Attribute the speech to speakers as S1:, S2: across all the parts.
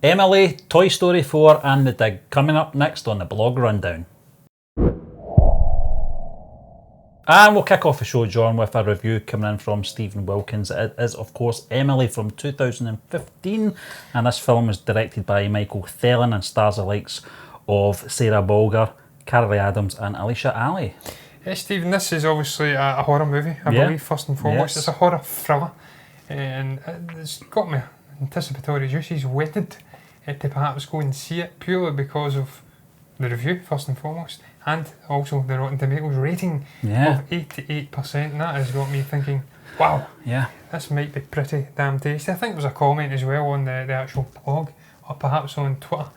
S1: Emelie, Toy Story 4 and The Dig, coming up next on the blog rundown. And we'll kick off the show, John, with a review coming in from Stephen Wilkins. It is, of course, Emelie from 2015, and this film was directed by McLaughlin and stars the likes of Sarah Bulger, Carly Adams and Alicia Ali.
S2: Yeah, Stephen, this is obviously a horror movie, I believe, first and foremost. Yes. It's a horror thriller, and it's got my anticipatory juices whetted to perhaps go and see it, purely because of the review, first and foremost, and also the Rotten Tomatoes rating of 88%, and that has got me thinking, wow, this might be pretty damn tasty. I think there was a comment as well on the actual blog, or perhaps on Twitter,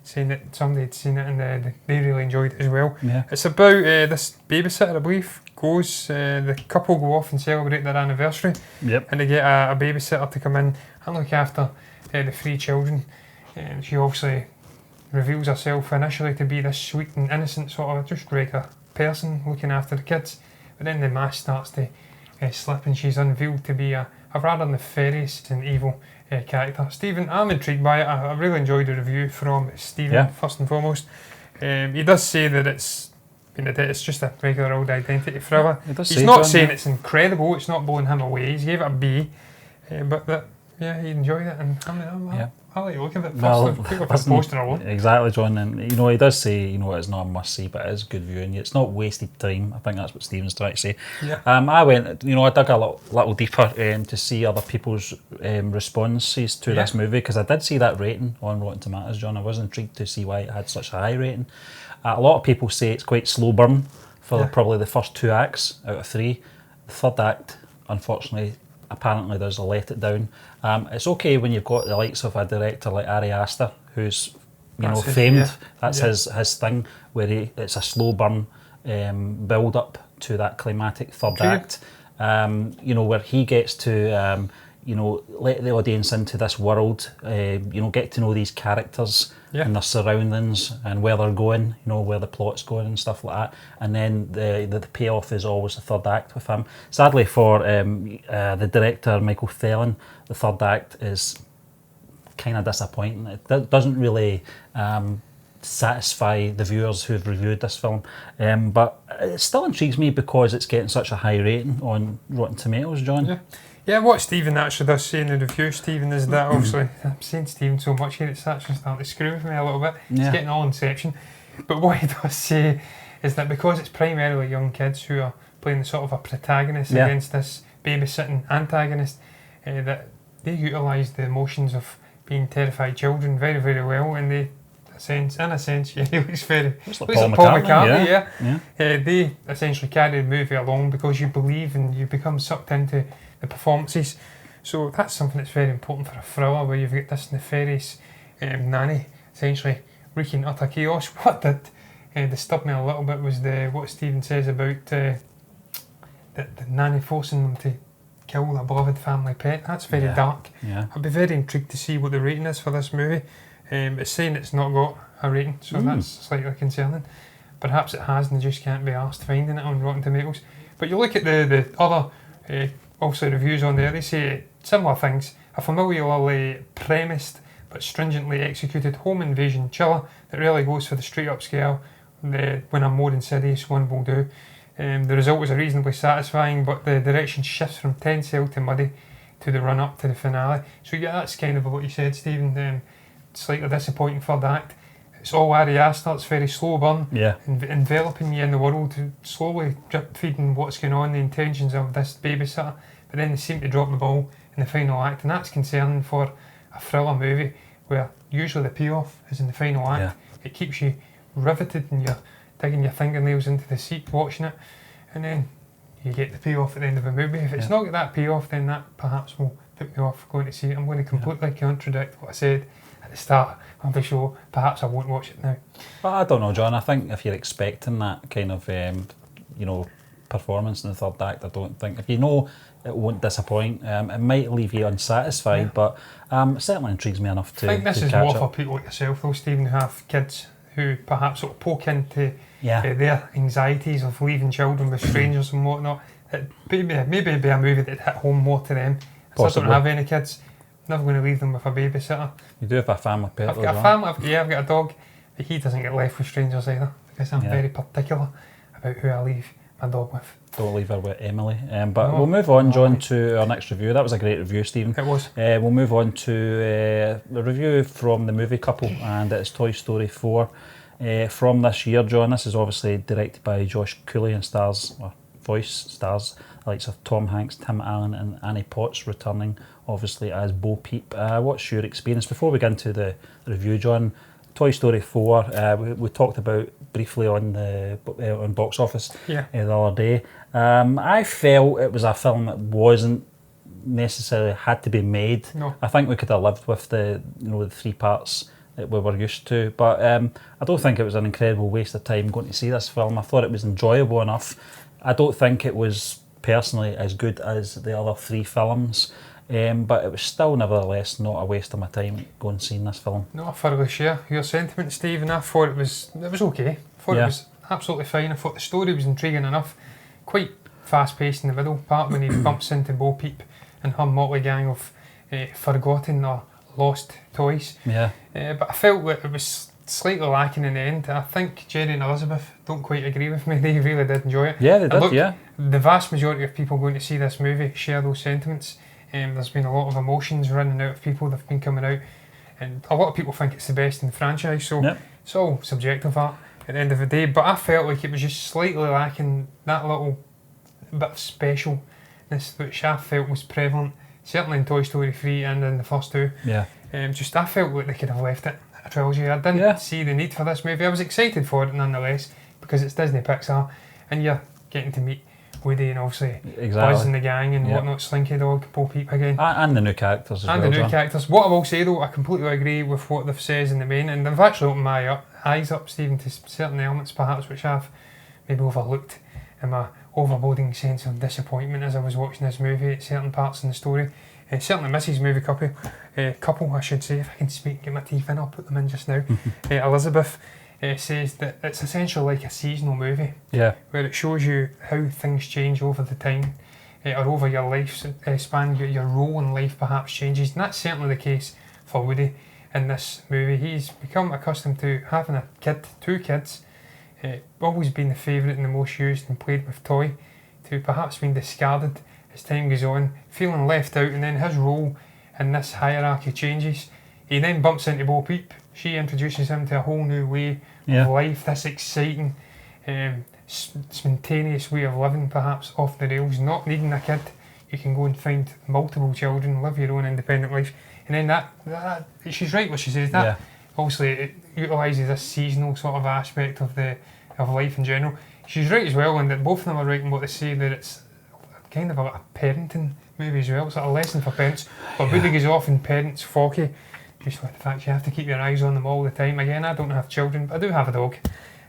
S2: saying that somebody had seen it and they really enjoyed it as well. Yeah. It's about this babysitter, I believe, the couple go off and celebrate their anniversary, and they get a babysitter to come in and look after the 3 children. And she obviously reveals herself initially to be this sweet and innocent sort of just regular person looking after the kids, but then the mask starts to slip and she's unveiled to be a rather nefarious and evil character. Stephen, I'm intrigued by it. I really enjoyed the review from Stephen, first and foremost. He does say that it's just a regular old identity thriller. He's not saying it's incredible, it's not blowing him away. He gave it a B, but he enjoyed it, and I like the look of it. First poster alone.
S1: Exactly, John, and he does say it's not a must see, but it is good viewing. It's not wasted time. I think that's what Stephen's trying to say. I went, I dug a little deeper to see other people's responses to this movie, because I did see that rating on Rotten Tomatoes, John. I was intrigued to see why it had such a high rating. A lot of people say it's quite slow burn for probably the first 2 acts out of 3. The third act, unfortunately, apparently does let it down. It's okay when you've got the likes of a director like Ari Aster, who's famed. That's his thing, where it's a slow burn build up to that climatic third act. Where he gets to let the audience into this world, get to know these characters and their surroundings and where they're going, where the plot's going and stuff like that. And then the payoff is always the third act with him. Sadly for the director, Michael, the third act is kind of disappointing. It doesn't really satisfy the viewers who've reviewed this film, but it still intrigues me because it's getting such a high rating on Rotten Tomatoes, John.
S2: Yeah, what Stephen actually does say in the review, Stephen, is that obviously, I'm saying Stephen so much here, it's actually starting to screw with me a little bit. It's getting all inception. But what he does say is that because it's primarily young kids who are playing the sort of a protagonist against this babysitting antagonist, that they utilise the emotions of being terrified children very, very well, and they, in a sense, he looks like Paul McCartney. They essentially carry the movie along because you believe and you become sucked into the performances. So that's something that's very important for a thriller, where you've got this nefarious nanny essentially wreaking utter chaos. What did disturb me a little bit was what Stephen says about the nanny forcing them to kill a beloved family pet. That's very dark. I'd be very intrigued to see what the rating is for this movie. It's saying it's not got a rating, so that's slightly concerning. Perhaps it has and they just can't be arsed finding it on Rotten Tomatoes. But you look at the other also reviews on there, they say similar things. A familiarly premised but stringently executed home invasion chiller that really goes for the straight up scale. When a more insidious one will do. The result was reasonably satisfying, but the direction shifts from tensile to muddy to the run up to the finale. So that's kind of what you said, Stephen. Slightly disappointing third act. It's all Ari Aster, it's very slow burn, enveloping you in the world, slowly drip feeding what's going on, the intentions of this babysitter, but then they seem to drop the ball in the final act, and that's concerning for a thriller movie where usually the payoff is in the final act. It keeps you riveted and you're digging your fingernails into the seat watching it, and then you get the payoff at the end of a movie. If it's not got that payoff, then that perhaps will put me off going to see it. I'm going to completely contradict what I said at the start of the show. Perhaps I won't watch it now.
S1: Well, I don't know, John. I think if you're expecting that kind of performance in the third act, I don't think, if you know it won't disappoint, it might leave you unsatisfied, but it certainly intrigues me enough to I think this is more for people like yourself though, Stephen, who have kids who perhaps sort of poke into their anxieties of leaving children with strangers and whatnot. Maybe be a movie that hit home more to them. I don't have any kids,
S2: never going to leave them with a babysitter.
S1: You do have a family pet.
S2: I've got a family. I've got a dog, but he doesn't get left with strangers either because I'm very particular about who I leave my dog with.
S1: Don't leave her with Emelie. But we'll move on, John, to our next review. That was a great review, Stephen.
S2: It was.
S1: We'll move on to the review from the movie couple, and it's Toy Story 4 from this year, John. This is obviously directed by Josh Cooley and voice stars the likes of Tom Hanks, Tim Allen and Annie Potts returning obviously as Bo Peep. What's your experience? Before we get into the review, John, Toy Story 4, we talked about briefly on the on box office the other day. I felt it was a film that wasn't necessarily had to be made.
S2: No.
S1: I think we could have lived with the the 3 parts that we were used to, but I don't think it was an incredible waste of time going to see this film. I thought it was enjoyable enough. I don't think it was personally as good as the other 3 films, but it was still nevertheless not a waste of my time going and seeing this film.
S2: No, I thoroughly share your sentiment, Steve, and I thought it was okay. I thought it was absolutely fine. I thought the story was intriguing enough, quite fast paced in the middle part when he bumps into Bo Peep and her motley gang of forgotten or lost toys. But I felt that it was slightly lacking in the end. I think Jerry and Elizabeth don't quite agree with me. They really did enjoy it.
S1: Yeah, they did.
S2: The vast majority of people going to see this movie share those sentiments. There's been a lot of emotions running out of people that have been coming out, and a lot of people think it's the best in the franchise, so it's all subjective art at the end of the day. But I felt like it was just slightly lacking that little bit of specialness which I felt was prevalent, certainly in Toy Story 3 and in the first 2. I felt like they could have left it a trilogy. I didn't see the need for this movie. I was excited for it nonetheless because it's Disney Pixar and you're getting to meet Woody and obviously Buzz and the gang and whatnot, Slinky Dog, Bo Peep again.
S1: And the new characters as well.
S2: And the new characters. What I will say though, I completely agree with what they've said in the main, and they've actually opened my eyes up, Stephen, to certain elements perhaps which I've maybe overlooked in my overloading sense of disappointment as I was watching this movie at certain parts in the story. Certainly Mrs. Movie couple, I should say, if I can speak, get my teeth in, I'll put them in just now. Elizabeth says that it's essentially like a seasonal movie, where it shows you how things change over the time, or over your lifespan, your role in life perhaps changes, and that's certainly the case for Woody in this movie. He's become accustomed to having a kid, 2 kids, always been the favourite and the most used and played with toy, to perhaps being discarded as time goes on, feeling left out, and then his role in this hierarchy changes. He then bumps into Bo Peep. She introduces him to a whole new way of life, this exciting, spontaneous way of living, perhaps off the rails, not needing a kid. You can go and find multiple children, live your own independent life. And then that she's right what she says, that obviously it utilises this seasonal sort of aspect of life in general. She's right as well, and that both of them are right in what they say, that it's kind of a parenting movie as well. It's like a lesson for parents, but Woody goes off and parents Forky, just with the fact you have to keep your eyes on them all the time. Again, I don't have children, but I do have a dog,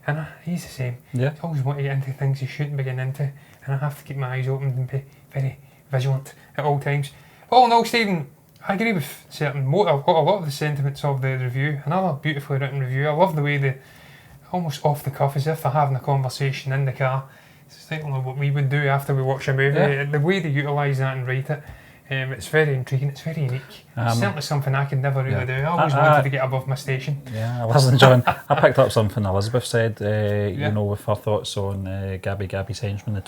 S2: and he's the same. I always want to get into things he shouldn't be getting into, and I have to keep my eyes open and be very vigilant at all times. But all in all, Stephen, I agree with a lot of the sentiments of the review. Another beautifully written review. I love the way they, almost off the cuff, as if they're having a conversation in the car. It's certainly what we would do after we watch a movie. The way they utilise that and write it, it's very intriguing, it's very unique. It's certainly something I could never really do. I always wanted to get above my station.
S1: Listen, John, I picked up something Elizabeth said, with her thoughts on Gabby's Henchman, the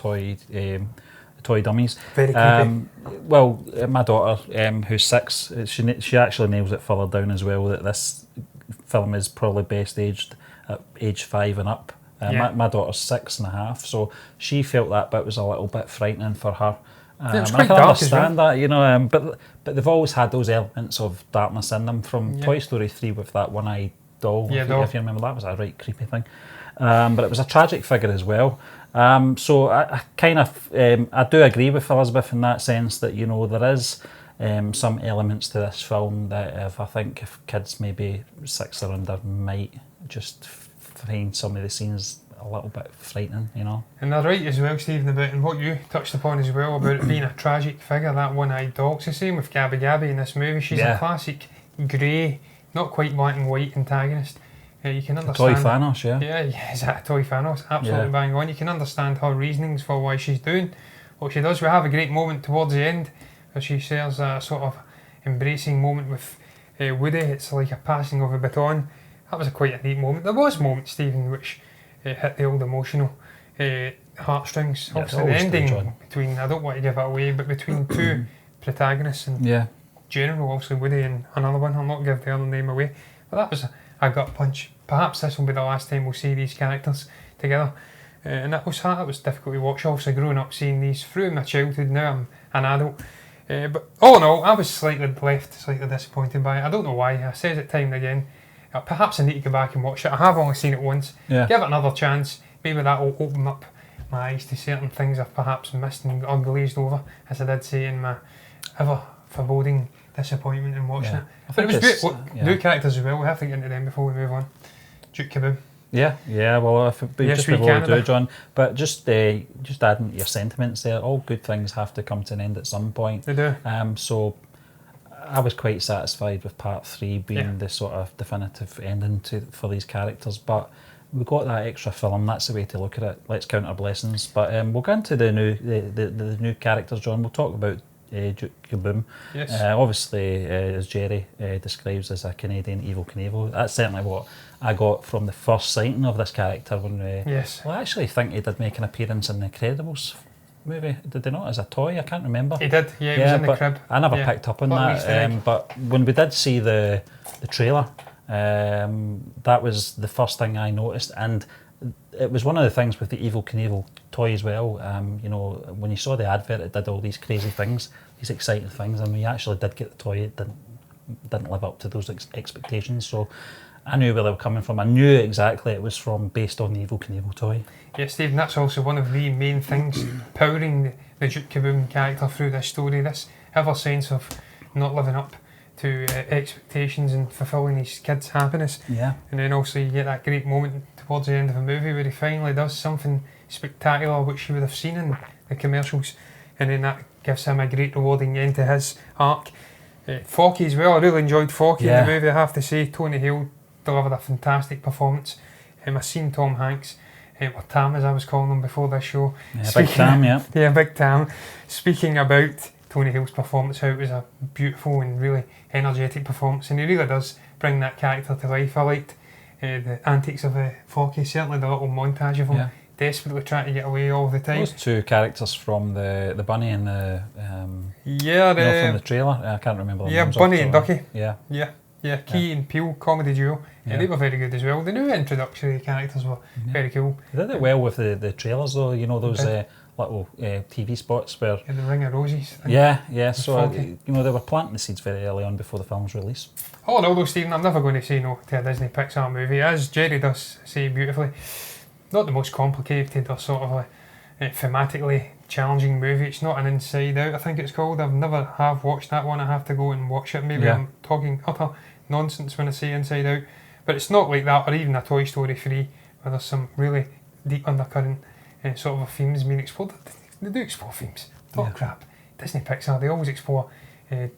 S1: toy dummies.
S2: Very creepy.
S1: Well, my daughter, who's 6, she actually nails it further down as well, that this film is probably best aged at age 5 and up. My daughter's 6.5, so she felt that bit was a little bit frightening for her.
S2: It's
S1: I
S2: quite
S1: can
S2: dark
S1: understand that, but they've always had those elements of darkness in them, from Toy Story 3 with that one-eyed doll, if you remember. That was a right creepy thing. But it was a tragic figure as well. So I kind of I do agree with Elizabeth in that sense that there is some elements to this film that if kids maybe 6 or under might just find some of the scenes a little bit frightening,
S2: And they're right as well, Stephen, about, and what you touched upon as well about it being a tragic figure, that one-eyed doll. It's the same with Gabby in this movie. She's a classic grey, not quite black and white antagonist. You can understand.
S1: Toy Thanos,
S2: Toy Thanos, absolutely bang on. You can understand her reasonings for why she's doing what she does. We have a great moment towards the end where she shares a sort of embracing moment with Woody. It's like a passing of a baton. That was quite a neat moment. There was moments, Stephen, which hit the old emotional heartstrings.
S1: Yeah,
S2: obviously, the ending between, I don't want to give it away, but between two protagonists and General, obviously Woody and another one, I'll not give the other name away, but that was a gut punch. Perhaps this will be the last time we'll see these characters together. And that was difficult to watch. Obviously, growing up seeing these through my childhood, now I'm an adult. But all in all, I was slightly disappointed by it. I don't know why. I says it time and again. Perhaps I need to go back and watch it. I have only seen it once. Give it another chance. Maybe that will open up my eyes to certain things I've perhaps missed or glazed over, as I did say in my ever foreboding disappointment in watching it. But it was great. New characters as well. We have to get into them before we move on. Duke Kaboom.
S1: Yeah. Well, just before we do, John, but just adding your sentiments there. All good things have to come to an end at some point.
S2: They do.
S1: So I was quite satisfied with part 3 being the sort of definitive ending for these characters, but we got that extra film. That's the way to look at it. Let's count our blessings. But we'll go into the new characters, John. We'll talk about Duke Kaboom.
S2: Yes.
S1: Obviously, as Jerry describes as a Canadian Evel Knievel. That's certainly what I got from the first sighting of this character. When well, I actually think he did make an appearance in the Incredibles movie. Did they not? As a toy? I can't remember.
S2: He did. Yeah, he was in the crib.
S1: I never picked up on that. But when we did see the trailer, that was the first thing I noticed, and it was one of the things with the Evel Knievel toy as well. You know, when you saw the advert, it did all these crazy things, these exciting things, and when you actually did get the toy, it didn't live up to those expectations. So I knew where they were coming from. I knew exactly it was based on the Evel Knievel toy. Yeah,
S2: Stephen, that's also one of the main things powering the Duke Kaboom character through this story. This ever sense of not living up to expectations and fulfilling his kids' happiness.
S1: Yeah.
S2: And then also you get that great moment towards the end of the movie where he finally does something spectacular which you would have seen in the commercials, and then that gives him a great rewarding end to his arc. Forky as well, I really enjoyed Forky in the movie, I have to say. Tony Hale delivered a fantastic performance. I've seen Tom Hanks, or Tam as I was calling him before this show.
S1: Big Tam,
S2: Yeah, Big Tam. Speaking about Tony Hale's performance, how it was a beautiful and really energetic performance, and he really does bring that character to life. I liked the antics of Forky, certainly the little montage of him desperately trying to get away all the time.
S1: Those two characters from the bunny and the from the trailer. I can't remember.
S2: Bunny and Ducky.
S1: Yeah,
S2: Key and Peele comedy duo. Yeah, they were very good as well. The new introductory characters were very cool.
S1: They did it well with the trailers though. You know those little TV spots where
S2: the Ring of Roses thing.
S1: Yeah. So you know they were planting the seeds very early on before the film's release.
S2: All in all though, Stephen, I'm never going to say no to a Disney Pixar movie, as Jerry does say beautifully. Not the most complicated or sort of thematically challenging movie. It's not an Inside Out, I think it's called. I've never have watched that one. I have to go and watch it. Maybe I'm talking utter nonsense when I say Inside Out, but it's not like that, or even a Toy Story 3 where there's some really deep undercurrent sort of themes being explored. They do explore themes. Talk crap. Disney Pixar, they always explore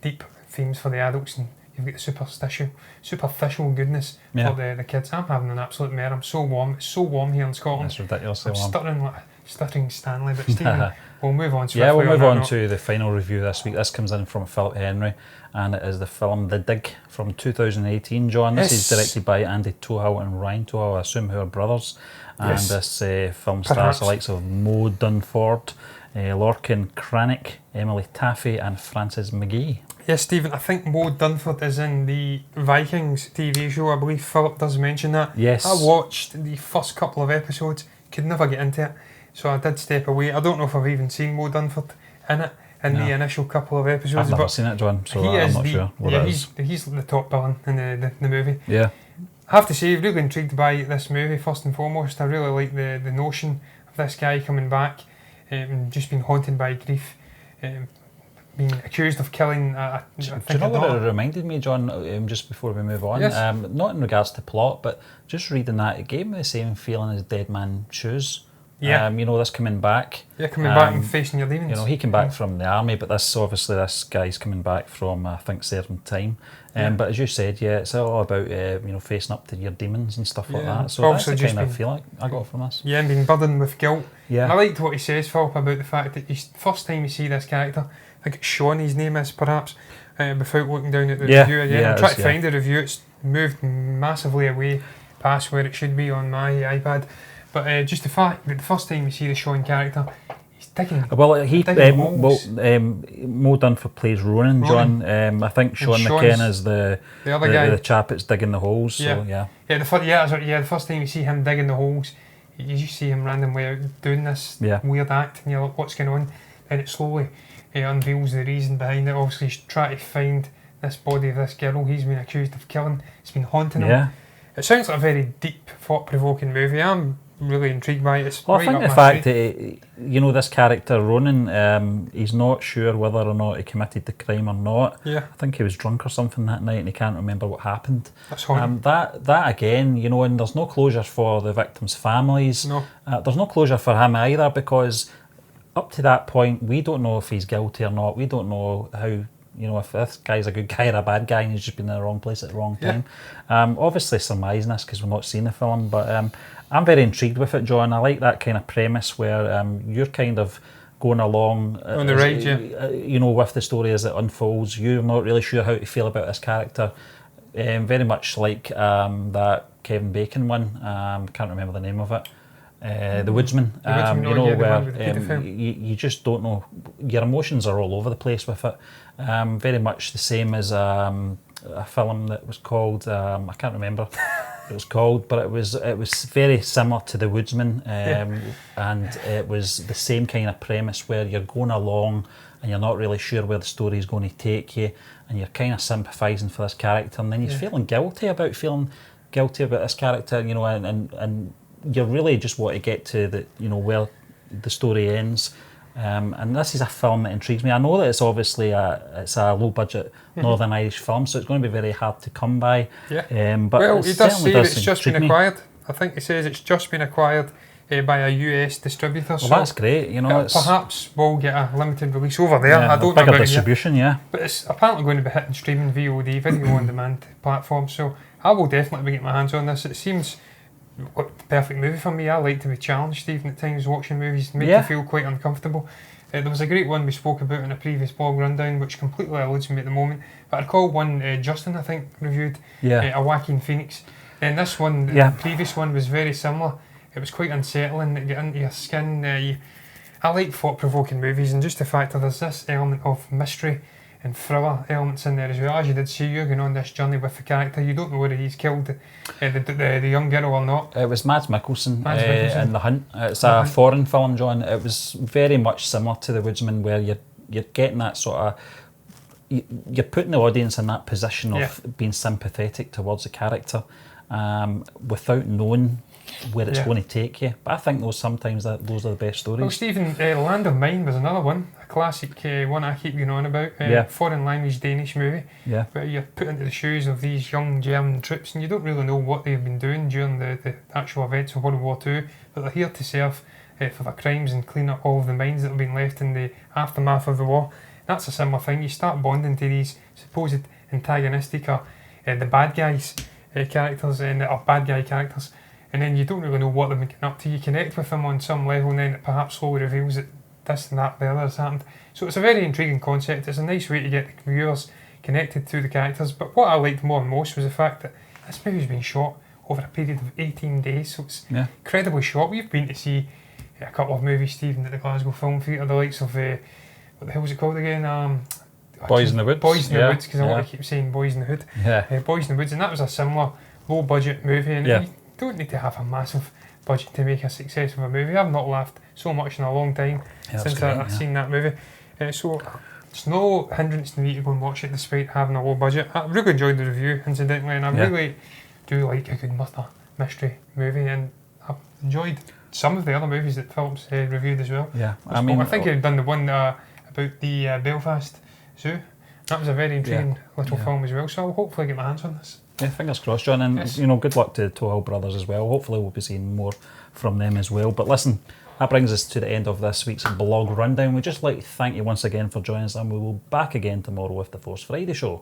S2: deep themes for the adults, and you've got the superficial goodness for the kids. I'm having an absolute mare. I'm so warm. It's so warm here in Scotland.
S1: It's ridiculously warm.
S2: Stuttering like stuttering Stanley, but Stephen, we'll move on swiftly.
S1: Yeah, we'll move on to the final review this week. This comes in from Philip Henry, and it is the film The Dig from 2018, John. This is directed by Andy Tohill and Ryan Tohill, I assume, who are brothers. And this film stars the likes of Mo Dunford, Lorcan Cranach, Emelie Taffy and Frances McGee.
S2: Yes, Stephen, I think Mo Dunford is in the Vikings TV show. I believe Philip does mention that.
S1: Yes.
S2: I watched the first couple of episodes, could never get into it, so I did step away. I don't know if I've even seen Mo Dunford in it in the initial couple of episodes.
S1: I've never seen it, John, so I'm not sure what it is.
S2: He's the top villain in the movie.
S1: Yeah.
S2: I have to say, I'm really intrigued by this movie, first and foremost. I really like the notion of this guy coming back, just being haunted by grief, being accused of killing do you know what it
S1: reminded me, John, just before we move on?
S2: Yes.
S1: Not in regards to plot, but just reading that, it gave me the same feeling as Dead Man's Shoes,
S2: Yeah.
S1: You know, this coming back.
S2: Yeah, coming back and facing your demons.
S1: You know, he came back from the army, but this guy's coming back from, I think, serving time. But as you said, it's all about you know, facing up to your demons and stuff like that. So
S2: obviously
S1: that's the kind of feeling I got from this.
S2: Yeah, and being burdened with guilt.
S1: Yeah.
S2: And I liked what he says, Philip, about the fact that first time you see this character, I think it's Sean, his name is, perhaps, without looking down at the review again. I'm trying to find the review. It's moved massively away past where it should be on my iPad. But just the fact that the first time you see the Sean character, he's digging.
S1: Well, Mo Dunford plays Ronan, John. I think Sean McKenna is the other guy, the chap that's digging the holes. So the
S2: first time you see him digging the holes, you just see him randomly out doing this weird act, and you're like, what's going on? And it slowly unveils the reason behind it. Obviously, he's trying to find this body of this girl he's been accused of killing. It's been haunting him. It sounds like a very deep, thought-provoking movie. I'm really intrigued by it.
S1: I think the fact that, you know, this character, Ronan, he's not sure whether or not he committed the crime or not.
S2: Yeah.
S1: I think he was drunk or something that night and he can't remember what happened.
S2: That's haunting.
S1: That again, you know, and there's no closure for the victims' families.
S2: No.
S1: There's no closure for him either, because up to that point, we don't know if he's guilty or not. We don't know how, you know, if this guy's a good guy or a bad guy and he's just been in the wrong place at the wrong time. Obviously surmising this because we've not seen the film, but I'm very intrigued with it, John. I like that kind of premise where you're kind of going along
S2: on the ride,
S1: you know, with the story as it unfolds. You're not really sure how to feel about this character. Very much like that Kevin Bacon one. Can't remember the name of it. The Woodsman. You know, where you just don't know. Your emotions are all over the place with it. Very much the same as a film that was called, I can't remember what it was called, but it was very similar to The Woodsman, and it was the same kind of premise where you're going along and you're not really sure where the story is going to take you, and you're kind of sympathising for this character, and then you're feeling guilty about this character, you know, and you really just want to get to the, you know, where the story ends. And this is a film that intrigues me. I know that it's obviously a low budget Northern Irish film, so it's going to be very hard to come by. But
S2: well, he does say that it's just been acquired. I think he says it's just been acquired by a US distributor.
S1: Well, so that's great. You know,
S2: perhaps we'll get a limited release over there. I don't know
S1: bigger
S2: about
S1: distribution,
S2: but it's apparently going to be hitting streaming VOD, video on demand platforms. So I will definitely be getting my hands on this. It seems like the perfect movie for me. I like to be challenged even at times watching movies, make you feel quite uncomfortable. There was a great one we spoke about in a previous blog rundown, which completely eludes me at the moment, but I recall one Justin, I think, reviewed, A Joaquin Phoenix, and this one, the previous one, was very similar. It was quite unsettling, it got into your skin. I like thought-provoking movies, and just the fact that there's this element of mystery and thriller elements in there as well. As you did say, you're going on this journey with the character. You don't know whether he's killed the young girl or not. It
S1: was Mads Mikkelsen in The Hunt. It's a foreign film, John. It was very much similar to The Woodsman, where you're getting that sort of... You're putting the audience in that position of being sympathetic towards the character without knowing where it's going to take you. But I think those are the best stories.
S2: Well, Stephen, Land of Mine was another one, a classic one I keep going on about. Foreign language Danish movie, where you're put into the shoes of these young German troops and you don't really know what they've been doing during the actual events of World War II, but they're here to serve for their crimes and clean up all of the mines that have been left in the aftermath of the war. That's a similar thing. You start bonding to these supposed antagonistic or the bad guys characters and bad guy characters, and then you don't really know what they've been getting up to. You connect with them on some level, and then it perhaps slowly reveals that this and that, the other has happened. So it's a very intriguing concept. It's a nice way to get the viewers connected to the characters. But what I liked more than most was the fact that this movie's been shot over a period of 18 days, so it's incredibly short. We've been to see a couple of movies, Stephen, at the Glasgow Film Theatre, the likes of, what the hell was it called again?
S1: Boys in the Woods.
S2: Boys in the Woods, because I want to keep saying Boys in the Hood. Boys in the Woods, and that was a similar low budget movie, and you don't need to have a massive budget to make a success of a movie. I've not laughed so much in a long time since I've seen that movie. So it's no hindrance to me to go and watch it despite having a low budget. I really enjoyed the review, incidentally, and I really do like a good murder mystery movie, and I've enjoyed some of the other movies that Philip's reviewed as well. I think he'd done the one about the Belfast Zoo. That was a very intriguing little film as well, so I'll hopefully get my hands on this.
S1: Yeah, fingers crossed, John, and good luck to the Tohill brothers as well. Hopefully we'll be seeing more from them as well. But listen, That brings us to the end of this week's blog rundown. We'd just like to thank you once again for joining us, and we will be back again tomorrow with the Force Friday show.